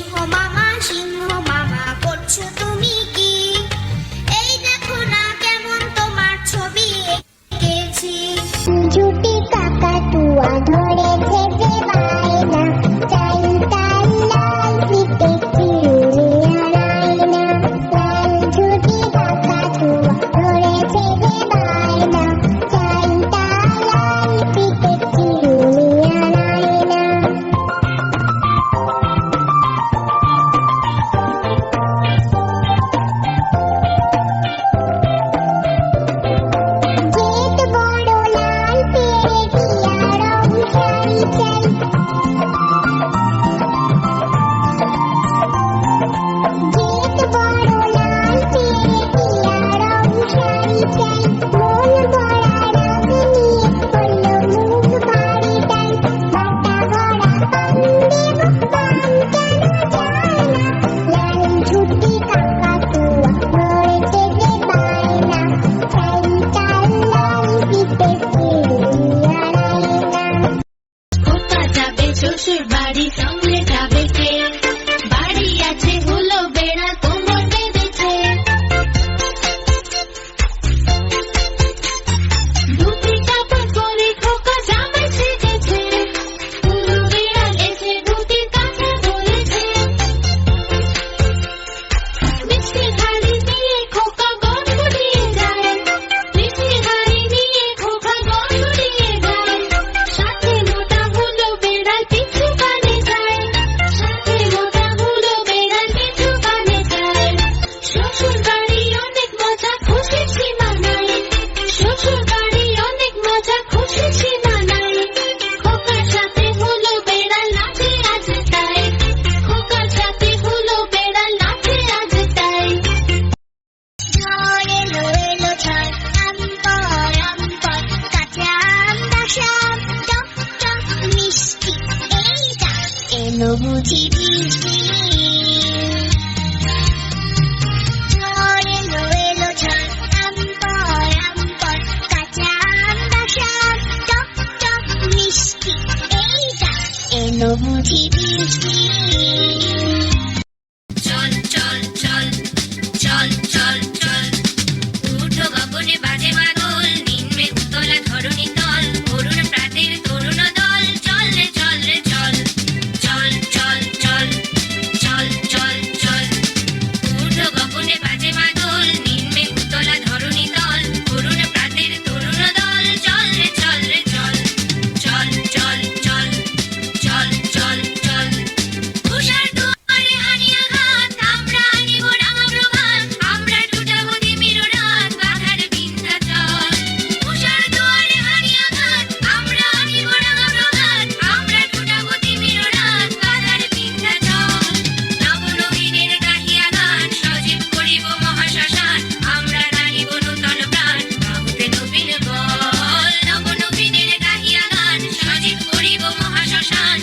সিংহ মামা করছো তুমি কি? এই দেখো না কেমন তোমার ছবি এঁকেছি। ঝুটি কাকাতুয়া ধরেছে যে বায়না, চাই তাই লাল পিঠে চিরুনি আড়াইনা। লাল ঝুটি কাকাতুয়া ধরেছে যে বায়না, চাই তাই লাল পিঠে চিরুনি আড়াইনা। গেট বড় লাল পেরে টিয়া রং শাড়ি চাই। গেট বড় লাল পেরে টিয়া রং শাড়ি চাই। মন ভরা রং নিয়ে হলো মুখ ভারী টাই। বাটা ভরা পান দেব, পান কেন যায় না? লাল ঝুটি কাকাতুয়া ধরেছে যে বায়না, চাই তাই লাল পিঠে চিরুনি আড়াইনা। খোকা যাবে শ্বশুর বাড়ি, সঙ্গে যাবে কে? বাড়ি আছে হলো বেড়া, কোমর বেঁধেছে। ধুতি কাপড় পরে খোকা জামা ছেড়েছে। পুরো বেড়াল এসে ধুতির কাছে বলেছে। মিষ্টি হাড়ি নিয়ে খোকা গড়গড়িয়ে যায়। মিষ্টি হাড়ি নিয়ে খোকা গড়গড়িয়ে যায়। সাথে মোটা হলো বেড়াল পিছু কানে যায়। সাথে মোটা হলো বেড়াল পিছু কানে যায়। শ্বশুর বাড়ি অনেক মজা, খুশির সীমা নাই। শ্বশুর বাড়ি অনেক মজা, খুশির সীমা নাই। খোকার সাথে হলো বেড়াল, নাচে আজ তাই। খোকার সাথে হলো বেড়াল, নাচে আজ তাই। ঝড় এলো এলো ঝড়, আমপর আমপর, কাঁচা আম বাসাম, টক টক মিষ্টি, এই দেখ এলো বুঝি বৃষ্টি। ঝড় এলো এলো ঝড়, আমপর আমপর, কাঁচা আম বাসাম, টক টক মিষ্টি, এই দেখ এলো বুঝি বৃষ্টি। চল চল চল চল চল চল, উঠো গগনে বাজে মাদল, নিম্নে উতলা ধরণী তল, অরুণ প্রাতের তরুণ দল, চল রে চল রে চল। চল চল চল চল চল চল, উঠো গগনে বাজে মাদল, নিম্নে উতলা ধরণী তল, অরুণ প্রাতের তরুণ দল, চল রে চল রে চল। চল চল চল চল চল চল, উষার দুয়ারে হানিয়া ঘাত, আমরা আনিব রাঙা প্রভাত, আমরা টুটাবো তিমির রাত, বাধার বিন্ধ্যাচল। উষার দুয়ারে হানিয়া ঘাত, আমরা আনিব রাঙা প্রভাত, আমরা টুটাবো তিমির রাত, বাধার বিন্ধ্যাচল। নবনবীনের গাহিয়া গান, সজীব করিব মহাশ্মশান, আমরা রানিব নূতন প্রাণ, বাহুতে নবীন বল। নবনবীনের গাহিয়া গান, সজীব করিব মহাশ্মশান,